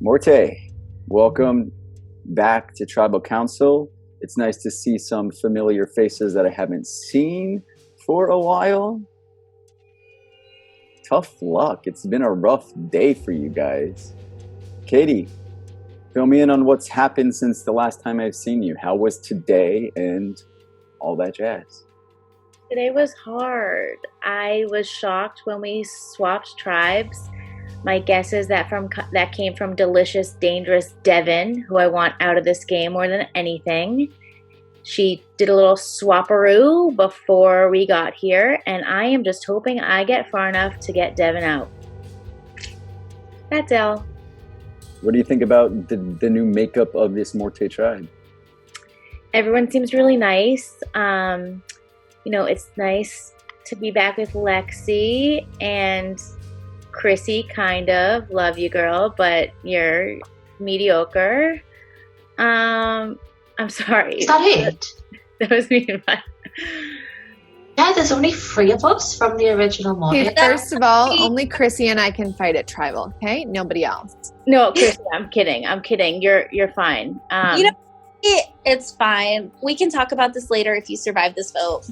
Morte, welcome back to Tribal Council. It's nice to see some familiar faces that I haven't seen for a while. Tough luck. It's been a rough day for you guys. Katie, fill me in on what's happened since the last time I've seen you. How was today and all that jazz? Today was hard. I was shocked when we swapped tribes. My guess is that came from delicious, dangerous Devin, who I want out of this game more than anything. She did a little swapperoo before we got here, and I am just hoping I get far enough to get Devin out. That's all. What do you think about the new makeup of this Morte tribe? Everyone seems really nice. It's nice to be back with Lexi and Chrissy, kind of. Love you, girl, but you're mediocre. I'm sorry. Is that it? That was me and mine. Yeah, there's only 3 of us from the original Morte. Okay, first of all, only Chrissy and I can fight at Tribal, okay? Nobody else. No, Chrissy, I'm kidding. You're fine. It's fine. We can talk about this later if you survive this vote.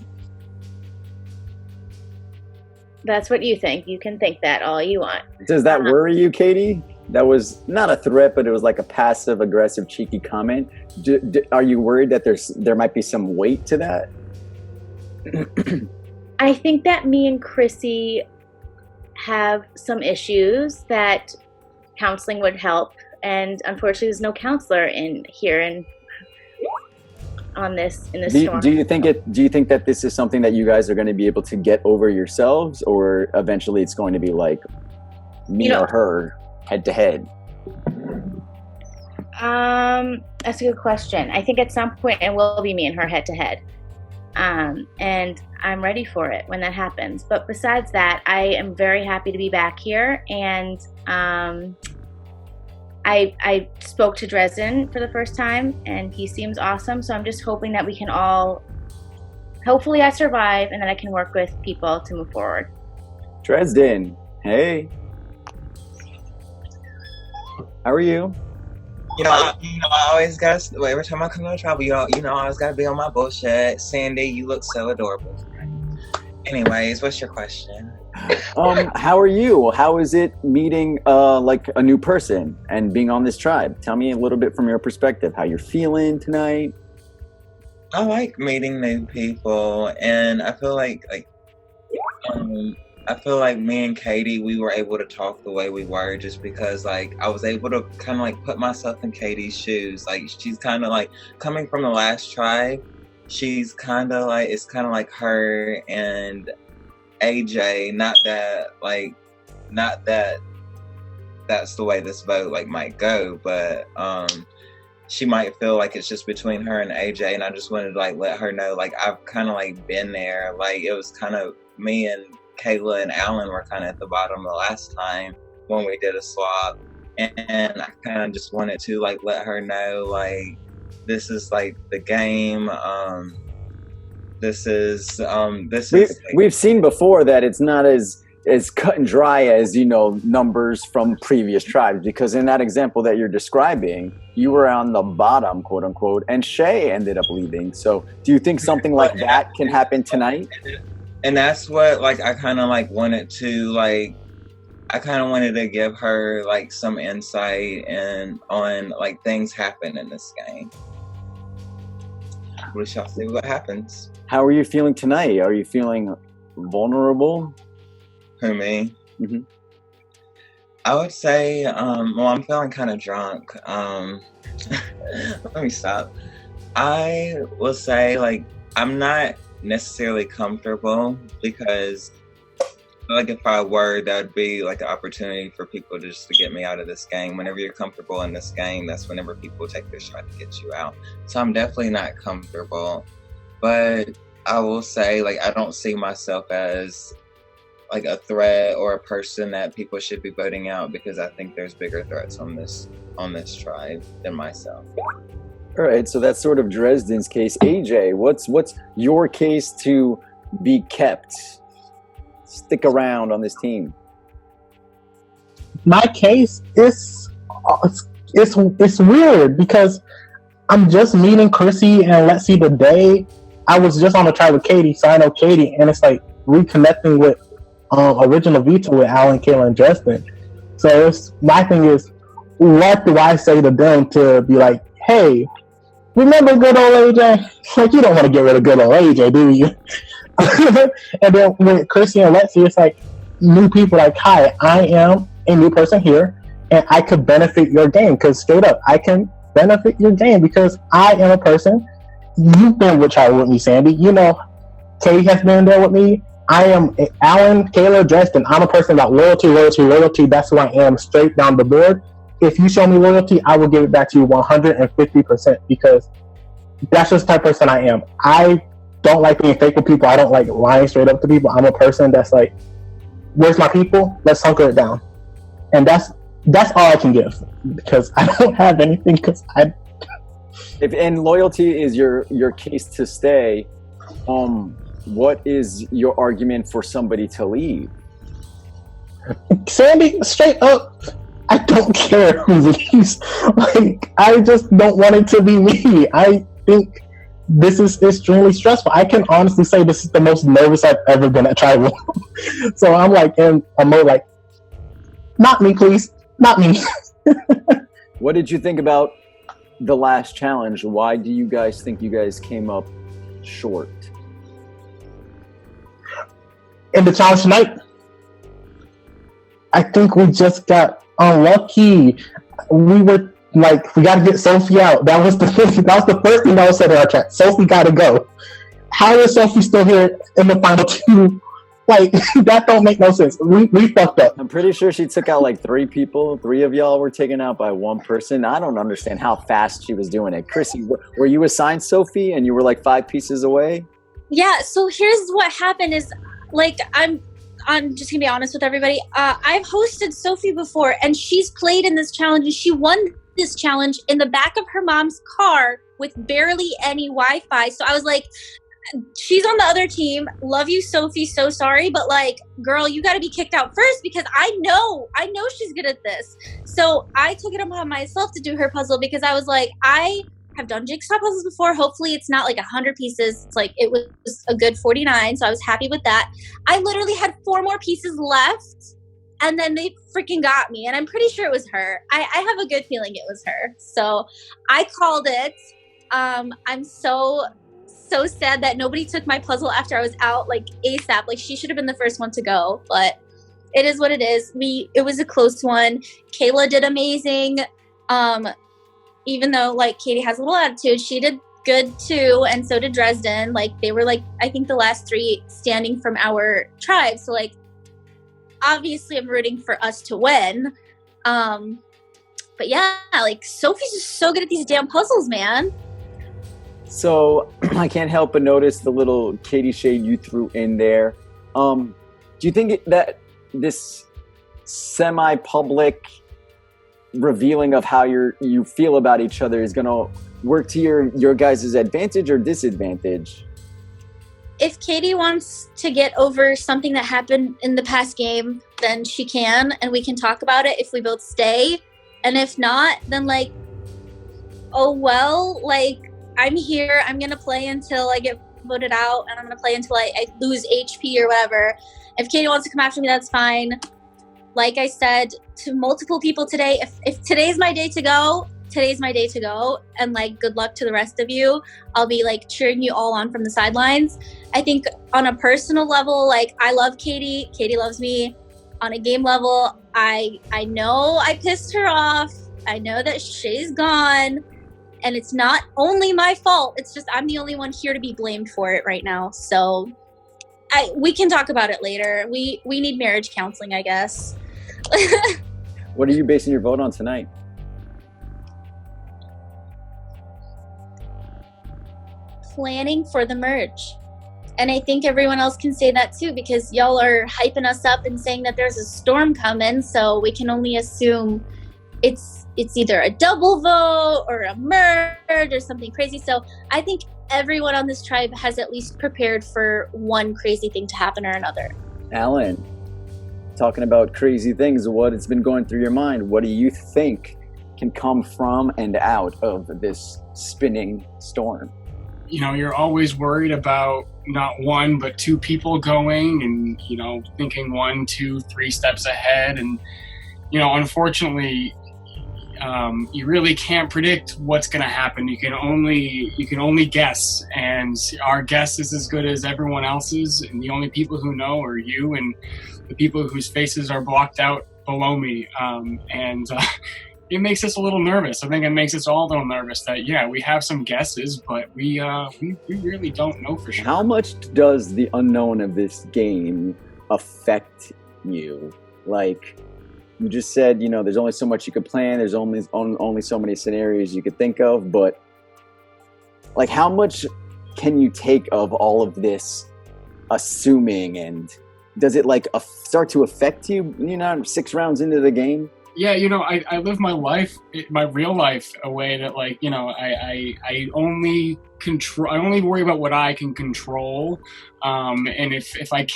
That's what you think. You can think that all you want. Does that worry you, Katie? That was not a threat, but it was like a passive-aggressive, cheeky comment. Are you worried that there might be some weight to that? I think that me and Chrissy have some issues that counseling would help, and unfortunately, there's no counselor in this storm. Do you think that this is something that you guys are going to be able to get over yourselves, or eventually it's going to be like me or her head to head? That's a good question. I think at some point it will be me and her head to head. And I'm ready for it when that happens. But besides that, I am very happy to be back here, and I spoke to Dresden for the first time, and he seems awesome. So I'm just hoping that we can hopefully I survive, and then I can work with people to move forward. Dresden, hey. How are you? I always gotta, every time I come to Tribal, I always gotta be on my bullshit. Sandy, you look so adorable. Anyways, what's your question? How are you? How is it meeting like a new person and being on this tribe? Tell me a little bit from your perspective, how you're feeling tonight. I like meeting new people, and I feel like me and Katie, we were able to talk the way we were just because like I was able to kind of like put myself in Katie's shoes. Like she's kind of like coming from the last tribe. She's kind of like, it's kind of like her and AJ. Not that that's the way this vote like might go, but she might feel like it's just between her and AJ, and I just wanted to like let her know like I've kind of like been there. Like it was kind of me and Kayla and Alan were kind of at the bottom the last time when we did a swap, and I kind of just wanted to like let her know like this is like the game. We've seen before that it's not as cut and dry as numbers from previous tribes, because in that example that you're describing, you were on the bottom, quote unquote, and Shay ended up leaving. So do you think something like that can happen tonight? And that's what like I kind of like wanted to like, I kind of wanted to give her like some insight and on like things happen in this game. We shall see what happens. How are you feeling tonight? Are you feeling vulnerable? Who, me? Mm-hmm. I would say, I'm feeling kind of drunk. Let me stop. I will say like I'm not necessarily comfortable, because like if I were, that would be like an opportunity for people just to get me out of this game. Whenever you're comfortable in this game, that's whenever people take their shot to get you out. So I'm definitely not comfortable, but I will say like I don't see myself as like a threat or a person that people should be voting out, because I think there's bigger threats on this tribe than myself. All right, so that's sort of Dresden's case. AJ, what's your case to be kept? Stick around on this team. My case is it's weird because I'm just meeting Chrissy and let's see the day. I was just on a tribe with Katie, so I know Katie, and it's like reconnecting with original Vita with Alan, Kayla, and Justin. So my thing is, what do I say to them to be like, hey, remember good old AJ? Like, you don't want to get rid of good old AJ, do you? And then with Chrissy and Lexi, it's like new people like, hi, I am a new person here, and I could benefit your game. Because straight up, I can benefit your game because I am a person. You've been with Charlie with me, Sandy. You know, Katie has been there with me. I am Alan, Kayla, Justin. I'm a person about loyalty. That's who I am, straight down the board. If you show me loyalty, I will give it back to you 150% because that's just the type of person I am. I don't like being fake with people. I don't like lying straight up to people. I'm a person that's like, where's my people? Let's hunker it down. And that's all I can give because I don't have anything because and loyalty is your case to stay, what is your argument for somebody to leave? Sandy, straight up, I don't care who leaves. Like, I just don't want it to be me. I think this is extremely stressful. I can honestly say this is the most nervous I've ever been at Tribal. So I'm like in a mode like, not me, please. Not me. What did you think about the last challenge? Why do you guys think you guys came up short? In the challenge tonight, I think we just got unlucky. We were like, we got to get Sophie out. That was the first thing that was said in our chat. Sophie got to go. How is Sophie still here in the final two? Like, that don't make no sense. We fucked up. I'm pretty sure she took out like 3 people. 3 of y'all were taken out by 1 person. I don't understand how fast she was doing it. Chrissy, were you assigned Sophie and you were like 5 pieces away? Yeah, so here's what happened is, like, I'm just gonna be honest with everybody. I've hosted Sophie before, and she's played in this challenge, and she won this challenge in the back of her mom's car with barely any Wi-Fi. So I was like, she's on the other team. Love you, Sophie. So sorry, but like, girl, you got to be kicked out first because I know she's good at this. So I took it upon myself to do her puzzle because I was like, I have done jigsaw puzzles before. Hopefully it's not like 100 pieces. It's like, it was a good 49. So I was happy with that. I literally had 4 more pieces left and then they freaking got me. And I'm pretty sure it was her. I have a good feeling it was her. So I called it. I'm so sad that nobody took my puzzle after I was out, like ASAP. Like, she should have been the first one to go, but it is what it is. It was a close one. Kayla did amazing. Even though like Katie has a little attitude, she did good too, and so did Dresden. Like, they were like, I think the last 3 standing from our tribe. So like, obviously I'm rooting for us to win. But yeah, like, Sophie's just so good at these damn puzzles, man. So I can't help but notice the little Katie shade you threw in there. Do you think that this semi-public revealing of how you feel about each other is going to work to your guys' advantage or disadvantage? If Katie wants to get over something that happened in the past game, then she can, and we can talk about it if we both stay. And if not, then like, oh well, like, I'm here. I'm going to play until I get voted out, and I'm going to play until I lose HP or whatever. If Katie wants to come after me, that's fine. Like I said to multiple people today, if today's my day to go, today's my day to go. And like, good luck to the rest of you. I'll be like cheering you all on from the sidelines. I think on a personal level, like, I love Katie. Katie loves me. On a game level, I know I pissed her off. I know that she's gone. And it's not only my fault. It's just I'm the only one here to be blamed for it right now. So we can talk about it later. We need marriage counseling, I guess. What are you basing your vote on tonight? Planning for the merge. And I think everyone else can say that too, because y'all are hyping us up and saying that there's a storm coming. So we can only assume it's either a double vote or a merge or something crazy. So I think everyone on this tribe has at least prepared for one crazy thing to happen or another. Alan, talking about crazy things, what has been going through your mind? What do you think can come from and out of this spinning storm? You know, you're always worried about not one but two people going, and you know, thinking 1, 2, 3 steps ahead. And you know, unfortunately, you really can't predict what's going to happen. You can only guess, and our guess is as good as everyone else's. And the only people who know are you and the people whose faces are blocked out below me. It makes us a little nervous. I think it makes us all a little nervous that, yeah, we have some guesses, but we really don't know for sure. How much does the unknown of this game affect you? Like, you just said, you know, there's only so much you could plan. There's only so many scenarios you could think of. But, like, how much can you take of all of this assuming? And does it, like, start to affect you, you know, 6 rounds into the game? Yeah, you know, I live my life, my real life, a way that, like, you know, I only worry about what I can control, and if I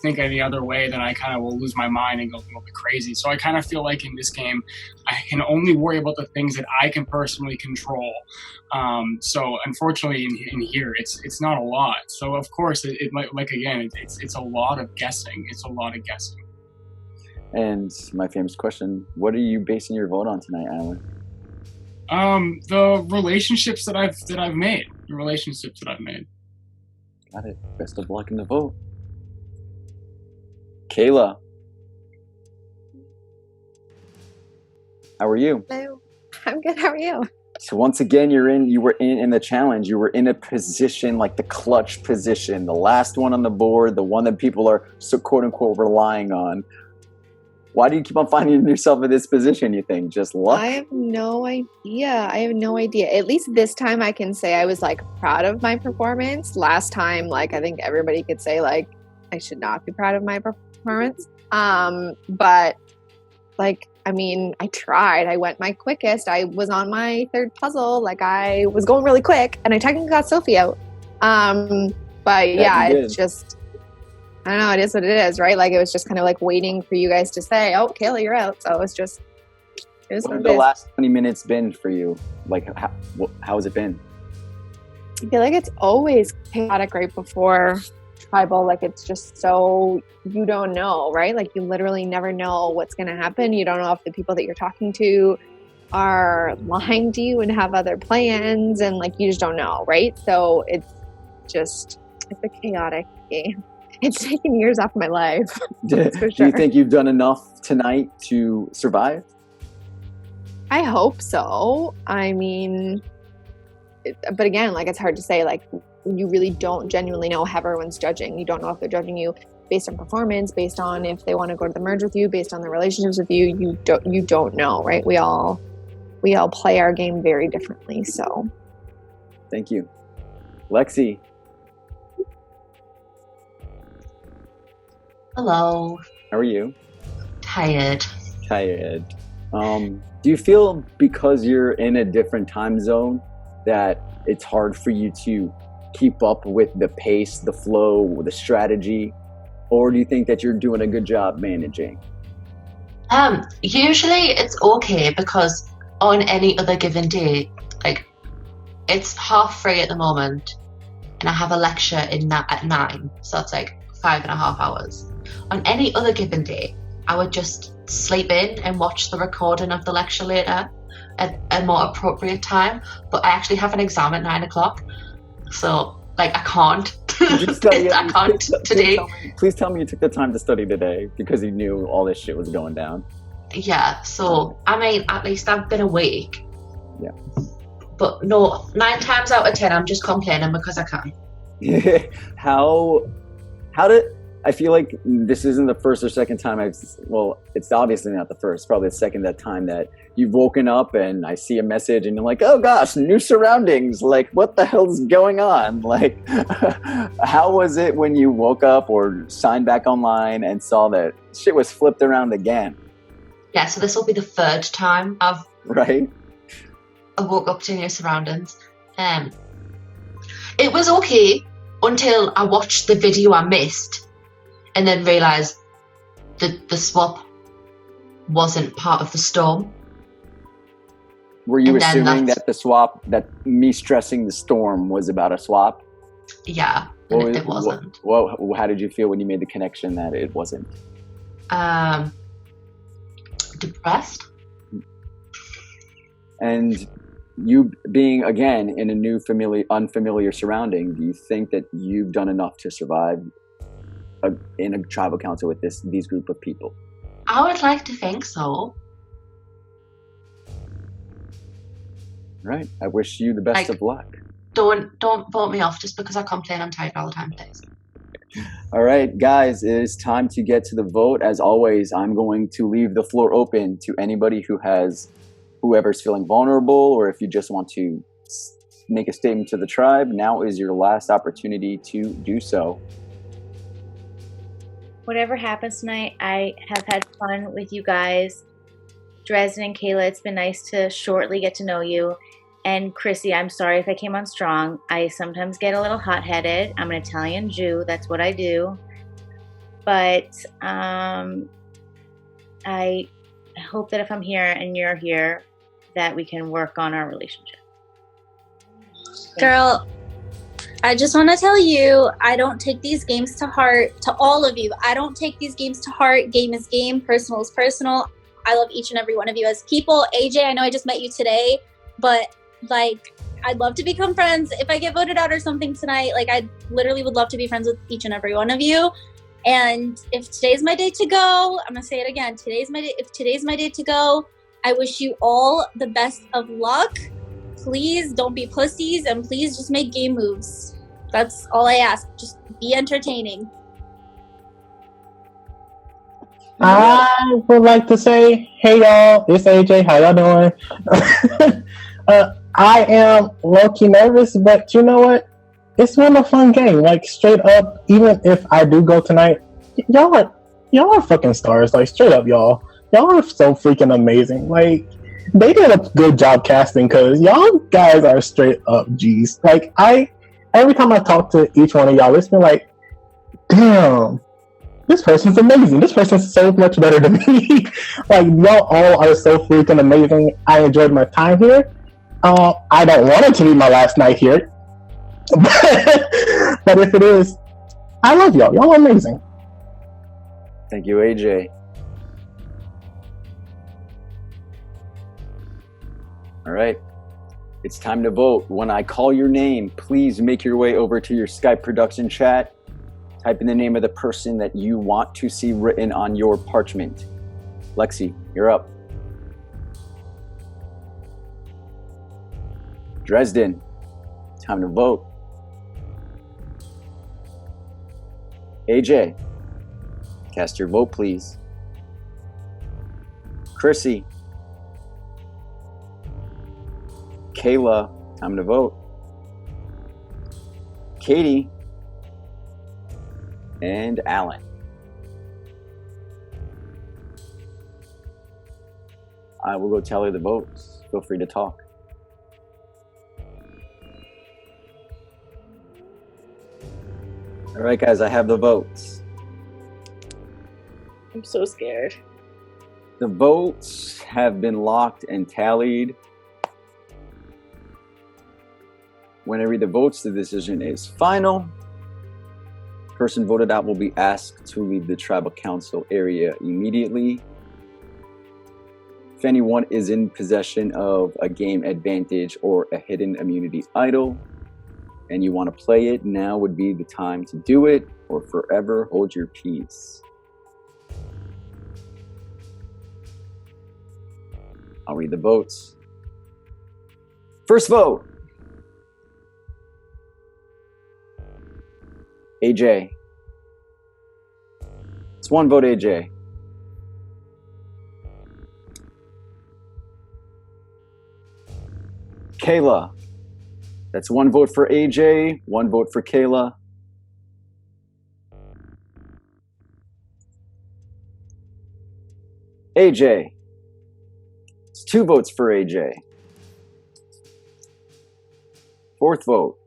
think any other way, then I kind of will lose my mind and go a little bit crazy. So I kind of feel like in this game, I can only worry about the things that I can personally control. So unfortunately, in here, it's not a lot. So of course, it might, like, again, it's a lot of guessing. It's a lot of guessing. And my famous question, what are you basing your vote on tonight, Alan? The relationships that I've made. The relationships that I've made. Got it. Best of luck in the vote. Kayla. How are you? Hello. I'm good. How are you? So once again, you were in the challenge. You were in a position, like the clutch position, the last one on the board, the one that people are so quote unquote relying on. Why do you keep on finding yourself in this position, you think? Just luck? I have no idea. At least this time I can say I was, like, proud of my performance. Last time, like, I think everybody could say, like, I should not be proud of my performance. But, like, I mean, I tried. I went my quickest. I was on my 3rd puzzle. Like, I was going really quick, and I technically got Sophie out. But, yeah, it's just... I don't know, it is what it is, right? Like, it was just kind of like waiting for you guys to say, oh, Kayla, you're out. So it was what have the last 20 minutes been for you? Like, how has it been? I feel like it's always chaotic right before tribal. Like, it's just so, you don't know, right? Like, you literally never know what's going to happen. You don't know if the people that you're talking to are lying to you and have other plans. And, like, you just don't know, right? So it's a chaotic game. It's taken years off my life. Do you think you've done enough tonight to survive? I hope so. I mean, but again, like, it's hard to say. Like, you really don't genuinely know how everyone's judging. You don't know if they're judging you based on performance, based on if they want to go to the merge with you, based on their relationships with you. You don't know, right? We all play our game very differently. So, thank you, Lexi. Hello. How are you? Tired. Do you feel because you're in a different time zone that it's hard for you to keep up with the pace, the flow, the strategy? Or do you think that you're doing a good job managing? Usually it's okay because on any other given day, like, it's 3:30 at the moment and I have a lecture at 9. So it's like 5.5 hours. On any other given day, I would just sleep in and watch the recording of the lecture later at a more appropriate time. But I actually have an exam at 9 o'clock, so, like, I can't. I can't today. Please tell me you took the time to study today because you knew all this shit was going down. Yeah, so, I mean, at least I've been awake. Yeah. But no, 9 times out of 10, I'm just complaining because I can. I feel like this isn't the first or second time it's obviously not the first, probably the second time that you've woken up and I see a message and you're like, oh gosh, new surroundings. Like, what the hell's going on? Like, how was it when you woke up or signed back online and saw that shit was flipped around again? Yeah, so this will be the 3rd time I woke up to new surroundings. It was okay until I watched the video I missed. And then realised that the swap wasn't part of the storm. Were you And then assuming that's- that the swap, that me stressing the storm was about a swap? Yeah, and it wasn't. How did you feel when you made the connection that it wasn't? Depressed. And you being, again, in a new unfamiliar surrounding, do you think that you've done enough to survive in a tribal council with these group of people? I would like to think so. Right. I wish you the best of luck. Don't vote me off just because I complain I'm tired all the time, please. All right, guys, it is time to get to the vote. As always, I'm going to leave the floor open to anybody whoever's feeling vulnerable, or if you just want to make a statement to the tribe. Now is your last opportunity to do so. Whatever happens tonight, I have had fun with you guys. Dresden and Kayla, it's been nice to shortly get to know you. And Chrissy, I'm sorry if I came on strong. I sometimes get a little hot-headed. I'm an Italian Jew. That's what I do. But I hope that if I'm here and you're here, that we can work on our relationship. Girl, I just want to tell you, I don't take these games to heart. To all of you, I don't take these games to heart. Game is game. Personal is personal. I love each and every one of you as people. AJ, I know I just met you today, but like, I'd love to become friends. If I get voted out or something tonight, like, I literally would love to be friends with each and every one of you. And if today's my day to go, I'm gonna say it again. If today's my day to go, I wish you all the best of luck. Please don't be pussies, and please just make game moves. That's all I ask. Just be entertaining. I would like to say, hey y'all, it's AJ. How y'all doing? I am low-key nervous, but you know what? It's been a fun game. Like, straight up, even if I do go tonight, y'all are fucking stars. Like, straight up, y'all are so freaking amazing. Like, they did a good job casting, because y'all guys are straight up G's. Like, every time I talk to each one of y'all, it's been like, damn, this person's amazing. This person's so much better than me. Like, y'all all are so freaking amazing. I enjoyed my time here. I don't want it to be my last night here. But if it is, I love y'all. Y'all are amazing. Thank you, AJ. All right. It's time to vote. When I call your name, please make your way over to your Skype production chat. Type in the name of the person that you want to see written on your parchment. Lexi, you're up. Dresden, time to vote. AJ, cast your vote, please. Chrissy. Kayla, time to vote. Katie. And Alan. I will go tally the votes. Feel free to talk. All right, guys, I have the votes. I'm so scared. The votes have been locked and tallied. When I read the votes, the decision is final. Person voted out will be asked to leave the tribal council area immediately. If anyone is in possession of a game advantage or a hidden immunity idol, and you want to play it, now would be the time to do it, or forever hold your peace. I'll read the votes. First vote. AJ. It's one vote, AJ. Kayla. That's one vote for AJ, one vote for Kayla. AJ. It's 2 votes for AJ. Fourth vote.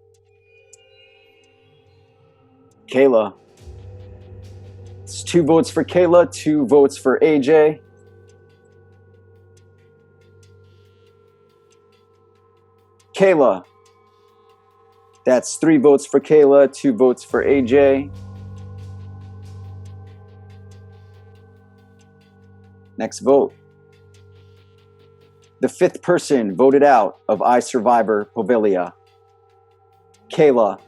Kayla. It's 2 votes for Kayla, 2 votes for AJ. Kayla. That's 3 votes for Kayla, 2 votes for AJ. Next vote. The 5th person voted out of iSurvivor Poveglia. Kayla.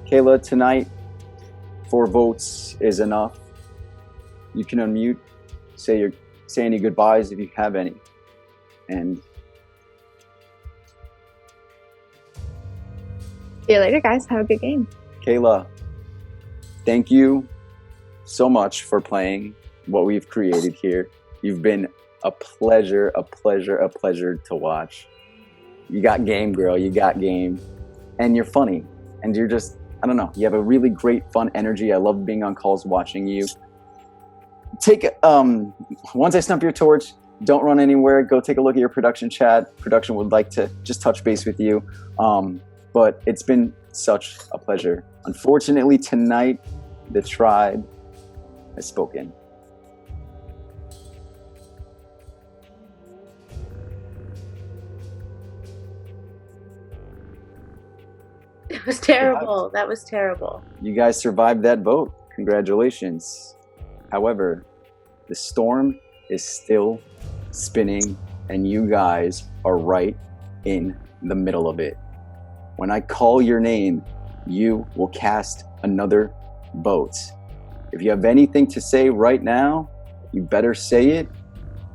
Kayla, tonight, 4 votes is enough. You can unmute, say any goodbyes if you have any. And see you later, guys. Have a good game. Kayla, thank you so much for playing what we've created here. You've been a pleasure to watch. You got game, girl. You got game. And you're funny. And you're just, I don't know, you have a really great, fun energy. I love being on calls watching you. Once I stump your torch, don't run anywhere. Go take a look at your production chat. Production would like to just touch base with you. But it's been such a pleasure. Unfortunately, tonight, the tribe has spoken. It was terrible. That was terrible. You guys survived that vote. Congratulations. However, the storm is still spinning, and you guys are right in the middle of it. When I call your name, you will cast another vote. If you have anything to say right now, you better say it,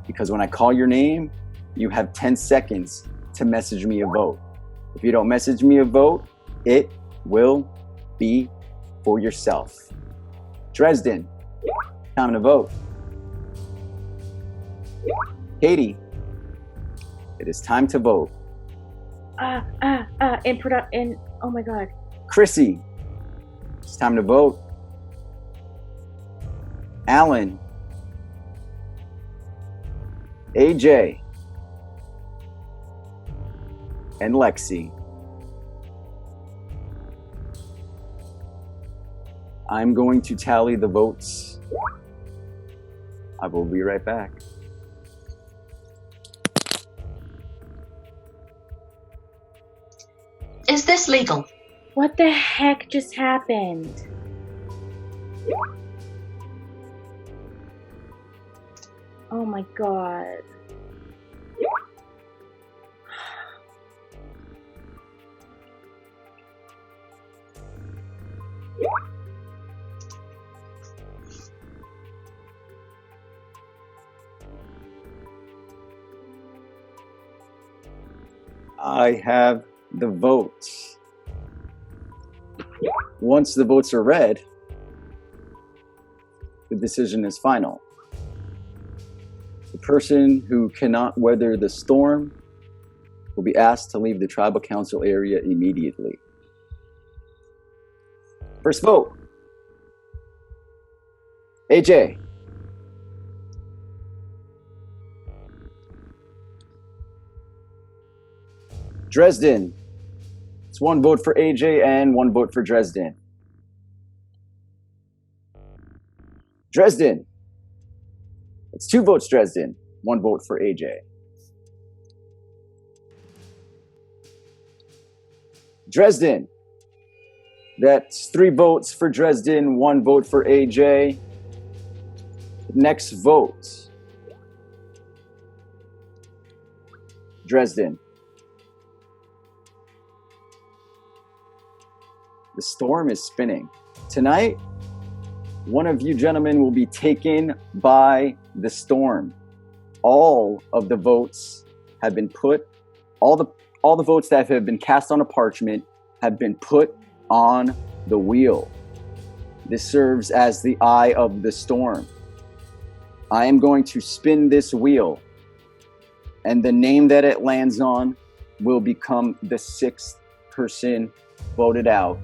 because when I call your name, you have 10 seconds to message me a vote. If you don't message me a vote, it will be for yourself. Dresden, time to vote. Katie, it is time to vote. Oh my God. Chrissy, it's time to vote. Alan, AJ, and Lexi. I'm going to tally the votes. I will be right back. Is this legal? What the heck just happened? Oh my God. I have the votes. Once the votes are read, the decision is final. The person who cannot weather the storm will be asked to leave the tribal council area immediately. First vote. AJ. Dresden. It's 1 vote for AJ and 1 vote for Dresden. Dresden. It's 2 votes Dresden, 1 vote for AJ. Dresden. That's 3 votes for Dresden, 1 vote for AJ. Next vote. Dresden. The storm is spinning. Tonight, one of you gentlemen will be taken by the storm. All of the votes have been put, all the votes that have been cast on a parchment have been put on the wheel. This serves as the eye of the storm. I am going to spin this wheel, and the name that it lands on will become the 6th person voted out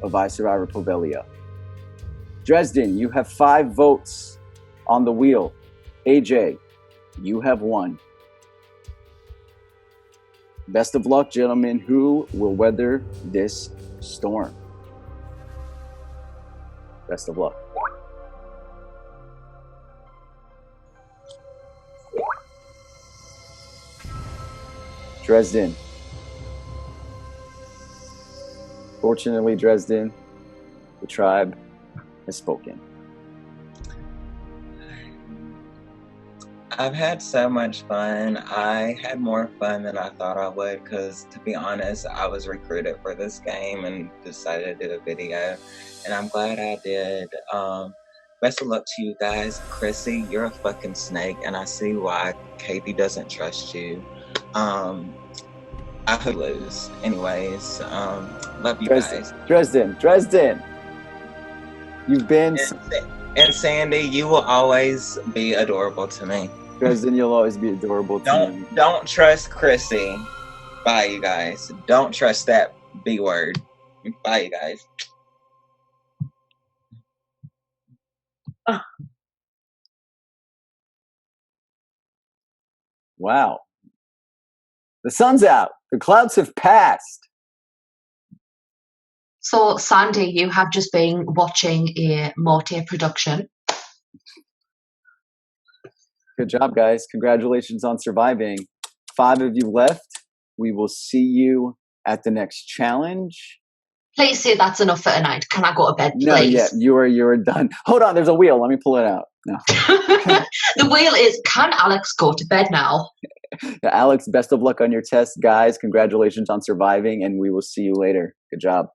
of iSurvivor Poveglia. Dresden, you have 5 votes on the wheel. AJ, you have 1. Best of luck, gentlemen. Who will weather this storm? Best of luck. Dresden, Unfortunately, Dresden, the tribe has spoken. I've had so much fun. I had more fun than I thought I would because, to be honest, I was recruited for this game and decided to do a video, and I'm glad I did. Best of luck to you guys. Chrissy, you're a fucking snake, and I see why Katie doesn't trust you. I could lose. Anyways, love you guys. Dresden. You've been... And Sandy, you will always be adorable to me. Dresden, you'll always be adorable to me. Don't trust Chrissy. Bye, you guys. Don't trust that B word. Bye, you guys. Wow. The sun's out. The clouds have passed. So, Sandy, you have just been watching a Morte production. Good job, guys. Congratulations on surviving. 5 of you left. We will see you at the next challenge. Please say that's enough for tonight. Can I go to bed, please? No, yeah, you are done. Hold on, there's a wheel. Let me pull it out. No. The wheel is, can Alex go to bed now? Yeah, Alex, best of luck on your test, guys. Congratulations on surviving, and we will see you later. Good job.